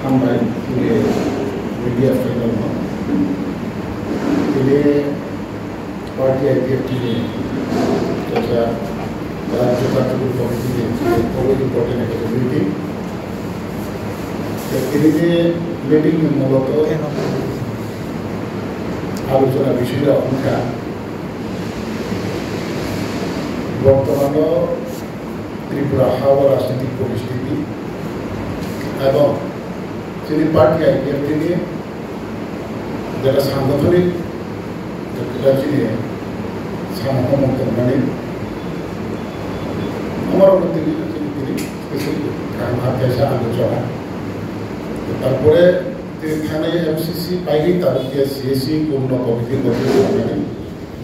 हामबाय media friend ini parti IPFT तथा राज्य कार्यक्रम कमिटी के बहुत इम्पोर्टेंट एक्टिविटी ini meeting মূলত আলোচনা বিষয় অংশা বর্তমান ত্রিপুরা হাওয়া রাজনৈতিক পরিস্থিতি এবং তিনি পার্টি IPFT নিয়ে যেটা সাংগঠনিক নিয়ে মানে আমার তিনি আলোচনা তারপরে তিনি থানায় MCC পাইনি তাদেরকে CSC পূর্ণ কমিটির মধ্যে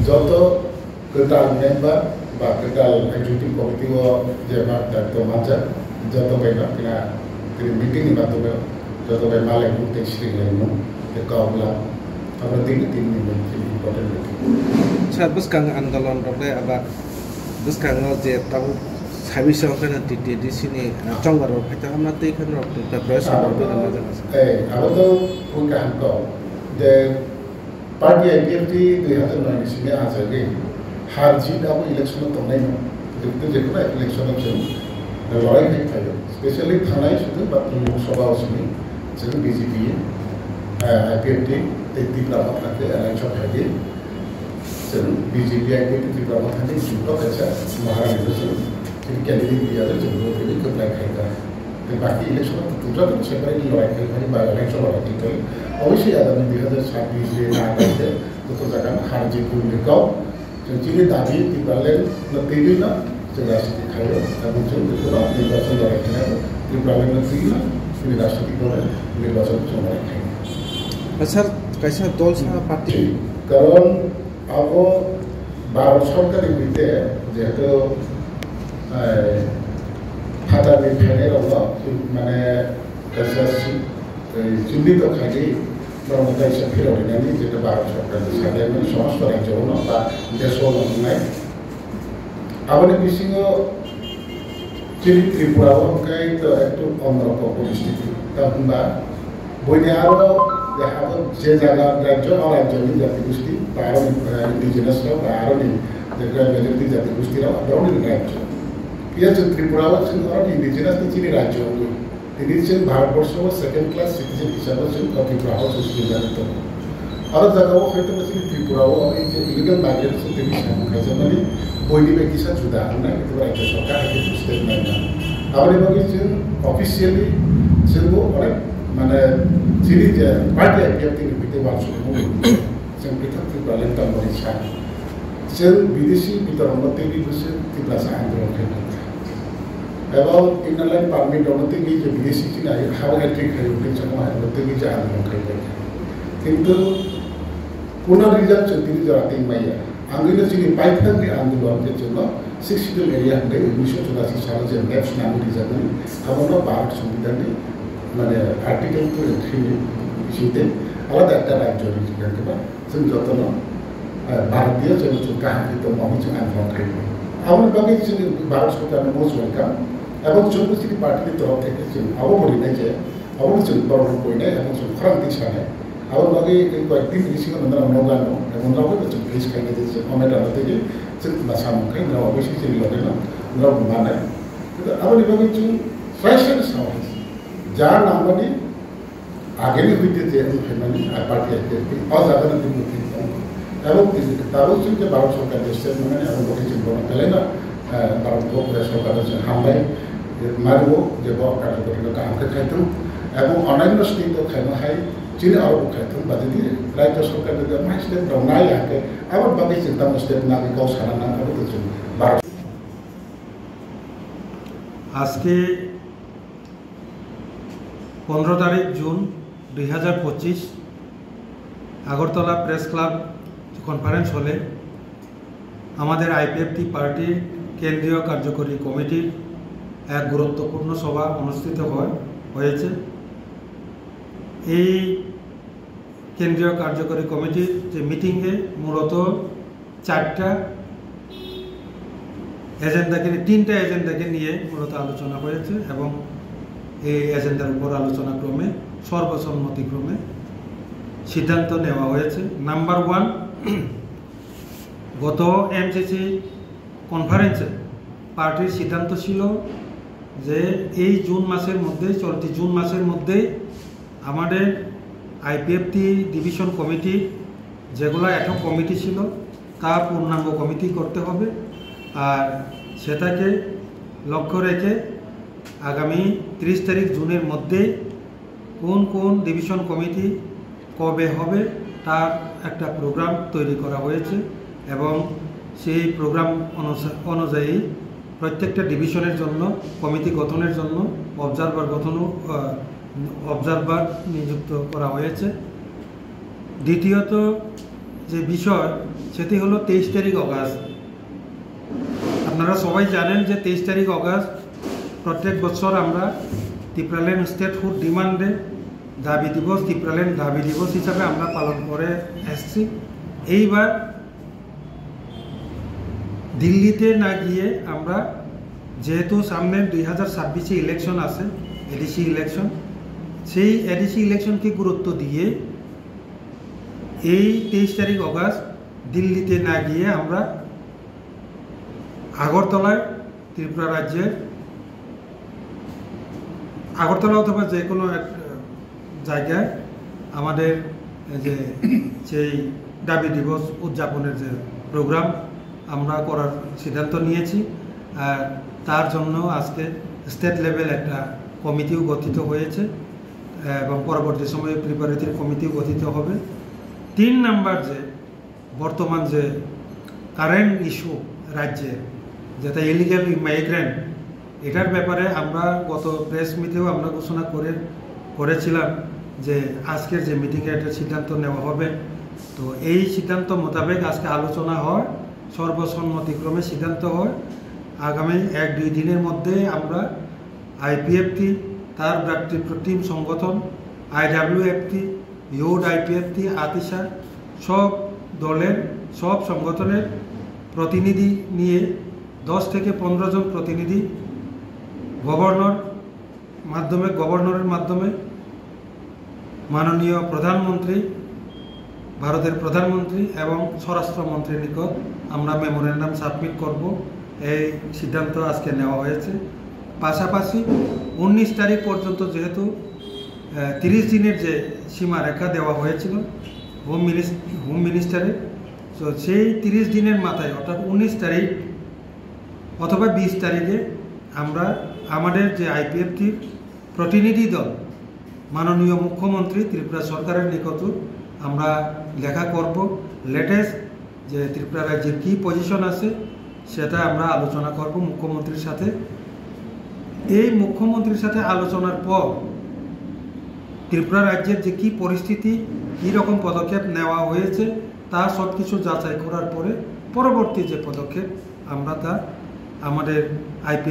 যত গোটাল মেম্বার বা গোটাল এক্সিকিউটিভ কমিটিও যে দায়িত্ব মাঝে যত পাইবা কিনা তিনি মিটিংয়ের মাধ্যমে যত পাই মালিক মুক্তি শ্রীলাইন কাউলা আমরা তিন ইম্পর্টেন্ট মিটিং স্যার বুসকাং আন্দোলন রবে আবা বুসকাং যে তাও সাবিস ওখানে TTDC নি চংবার ফাইতা আমরা তো এখানে প্রিপারেশন করতে না আমরা তো কাম কো যে পার্টি IPFT 2009 সিনে আসাগে হার জিত আবো ইলেকশন তো নাই না যে কোনো ইলেকশন আছে লড়াই নাই থাকে স্পেশালি থানায় শুধু বা লোকসভা আসনে যে বিজেপি IPFT ত্রিপুরা থাকে এলাইনশন থাকে BJP IPFT ত্রিপুরা থাকে দুটো আছে মহারাষ্ট্র कैंडिडेट दिया था जो लोग भी अप्लाई करेगा तो बाकी इलेक्शन तो दूसरा तो सेपरेट लड़ाई करेगा बाय इलेक्शन लड़ाई करेगा अवश्य आगामी 2026 में ना करते तो जगह में हार जीत को लेकर जो चीजें दाबी तिब्राले न तेजी ना जो राष्ट्रीय खायो এবং जो पूरा निर्वाचन लड़ाई करेगा तिब्राले न तेजी ना फिर राष्ट्रीय को निर्वाचन लड़ाई करेगा सर कैसा दल सा पार्टी कारण अब भारत सरकार के जेहेतु हाता में फैले रहा माने कैसा चिंतित खाली प्रमुख ऐसा फिर होने नहीं जेटा भारत सरकार के साथ में समस्त राज्य होना बा देश होना नहीं अब ने किसी को चिली त्रिपुरा हो कहीं तो एक तो अंदर को परिस्थिति तब बा बोले आरो जहाँ पर जे जगह राज्य और राज्य में जाति कुश्ती बाहर इंडिजिनस लो बाहर नहीं जगह मेजॉरिटी जाति कुश्ती लो बाहर नहीं राज्य यह जो त्रिपुरा और इंडिजिनस चीनी राज्य होंगे इन्हीं भारतवर्ष में सेकेंड क्लास सिटीजन हिसाब से त्रिपुरा सुविधा और जगह वो फिर तो बस त्रिपुरा और इलीगल माइग्रेंट्स खाई मानी बयनी में किसा जुदा ना राज्य सरकार स्टेट नहीं ना अब ये ऑफिशियली वो अनेक माने चीनी पार्टी IPFT भितर बात पृथक त्रिपुरा लेन जों विदेशी वितरण त्रिपुरा आंदोलन এবং ইনলাইন পারমিট অনুমতি যে বিদেশি চিনা হাওয়া ইলেকট্রিক হাইওয়ে জমা অনুমতি যে আন্দোলন করে কিন্তু কোন রিজার্ভ চলতি যাতে মাইয়া আন্দোলন চিনি পাইথান যে আন্দোলনের জন্য 60 এরিয়া হতে 1984 সালে যে ম্যাপস নাম রিজার্ভ আমরা ভারত সংবিধানে মানে আর্টিকেল 3 ইস্যুতে আলাদা একটা রাজ্য রিজার্ভ বা जों যতন ভারতীয় যে কাহিনীতে মহিজ আন্দোলন করে আমরা বাকি যে ভারত সরকারের মোস্ট ওয়েলকাম এবং জনগোষ্ঠী পার্টির তরফ থেকে যে অবমরিনায় যে অবমোচন বরণ করিনায় এবং খরান্তি সানায় আবার বাকি কয়েকদিন রিসিং নগানো এবং রাবো যে পুলিশ খাইনে যে অমেটা থেকে যে সামুখাই না অবশ্যই যে লগে না রাব মানে আবার বাকি যে ফ্যাশন সাউন্ড যা নামনি আগেরই হইতে যে ফেমানি পার্টি IPFT অজাগানো দিন এবং তারও যে ভারত সরকার দেশের মানে এবং লোকে চিন্তা পেলে না ভারত সরকার হামবাই মারব যে কার্যকরী কামকে খাইতাম এবং অন্যান্য স্টেট খাইনো হাই চীনে আরো খাইতাম বা যদি রাজ্য সরকার যদি মাই স্টেট নাই আগে আবার বাকি চিন্তা স্টেট না গাও সারা না ভারত আজকে 15 তারিখ June 2025 Agartala press club conference হলে আমাদের IPFT পার্টির কেন্দ্রীয় কার্যকরী কমিটির এক গুরুত্বপূর্ণ সভা অনুষ্ঠিত হয়েছে। এই কেন্দ্রীয় কার্যকরী কমিটির যে মিটিংয়ে মূলত তিনটা এজেন্ডাকে নিয়ে মূলত আলোচনা হয়েছে এবং এই এজেন্ডার উপর আলোচনা ক্রমে সর্বসম্মতিক্রমে সিদ্ধান্ত নেওয়া হয়েছে। নাম্বার 1, গত এমসিসি কনফারেন্সে পার্টির সিদ্ধান্ত ছিল যে এই জুন মাসের মধ্যে, চলতি জুন মাসের মধ্যে আমাদের আইপিএফটি ডিভিশন কমিটি যেগুলো একটা কমিটি ছিল তা পূর্ণাঙ্গ কমিটি করতে হবে, আর সেটাকে লক্ষ্য রেখে আগামী 30 তারিখ জুনের মধ্যে কোন কোন ডিভিশন কমিটি কবে হবে তার একটা প্রোগ্রাম তৈরি করা হয়েছে এবং সেই প্রোগ্রাম অনুযায়ী প্রত্যেকটা ডিভিশনের জন্য কমিটি গঠনের জন্য অবজারভার নিযুক্ত করা হয়েছে। দ্বিতীয়ত যে বিষয় সেটি হলো 23 তারিখ অগাস্ট। আপনারা সবাই জানেন যে 23 তারিখ অগাস্ট প্রত্যেক বছর আমরা ত্রিপুরাল্যান্ড স্টেটহুড ডিমান্ডে দাবি দিবস, ত্রিপুরাল্যান্ড দাবি দিবস হিসাবে আমরা পালন করে এসেছি। এইবার দিল্লিতে না গিয়ে আমরা, যেহেতু সামনে 2026-এ ইলেকশন আছে, এডিসি ইলেকশন, সেই এডিসি ইলেকশনকে গুরুত্ব দিয়ে এই 23 তারিখ অগাস্ট দিল্লিতে না গিয়ে আমরা আগরতলায়, ত্রিপুরা রাজ্যের আগরতলা অথবা যে কোনো এক জায়গায় আমাদের যে সেই দাবি দিবস উদযাপনের যে প্রোগ্রাম আমরা করার সিদ্ধান্ত নিয়েছি। আর তার জন্য আজকে স্টেট লেভেল একটা কমিটিও গঠিত হয়েছে এবং পরবর্তী সময়ে প্রিপারেটরি কমিটিও গঠিত হবে। 3 নাম্বার যে বর্তমান যে কারেন্ট ইস্যু রাজ্যে, যেটা ইলিগাল মাইগ্রেন্ট, এটার ব্যাপারে আমরা গত প্রেস মিটেও আমরা ঘোষণা করেছিলাম যে আজকের যে মিটিংয়ে একটা সিদ্ধান্ত নেওয়া হবে। তো এই সিদ্ধান্ত মোতাবেক আজকে আলোচনা হয়, সর্বসম্মতিক্রমে সিদ্ধান্ত হয়। আগামী 1-2 দিনের মধ্যে আমরা আইপিএফটি, তার ভ্রাতৃপ্রতিম সংগঠন আইডব্লিউএফটি, ইউড আইপিএফটি, আতিশা, সব দলের, সব সংগঠনের প্রতিনিধি নিয়ে 10 থেকে 15 জন প্রতিনিধি গভর্নরের মাধ্যমে মাননীয় প্রধানমন্ত্রী, ভারতের প্রধানমন্ত্রী এবং স্বরাষ্ট্রমন্ত্রীর নিকট আমরা মেমোরেন্ডাম সাবমিট করব। এই সিদ্ধান্ত আজকে নেওয়া হয়েছে। পাশাপাশি 19 তারিখ পর্যন্ত, যেহেতু 30 দিনের যে সীমারেখা দেওয়া হয়েছিল হোম মিনিস্টারের, তো সেই 30 দিনের মাথায় অর্থাৎ 19 তারিখ অথবা 20 তারিখে আমরা আমাদের যে আইপিএফটির প্রতিনিধি দল মাননীয় মুখ্যমন্ত্রী ত্রিপুরা সরকারের নিকট আমরা লেখা করব। লেটেস্ট যে ত্রিপুরা রাজ্যের কী পজিশন আছে সেটা আমরা আলোচনা করব মুখ্যমন্ত্রীর সাথে। এই মুখ্যমন্ত্রীর সাথে আলোচনার পর ত্রিপুরা রাজ্যের যে কী পরিস্থিতি, কী রকম পদক্ষেপ নেওয়া হয়েছে তা সব কিছু যাচাই করার পরে পরবর্তী যে পদক্ষেপ আমরা তা আমাদের আইপি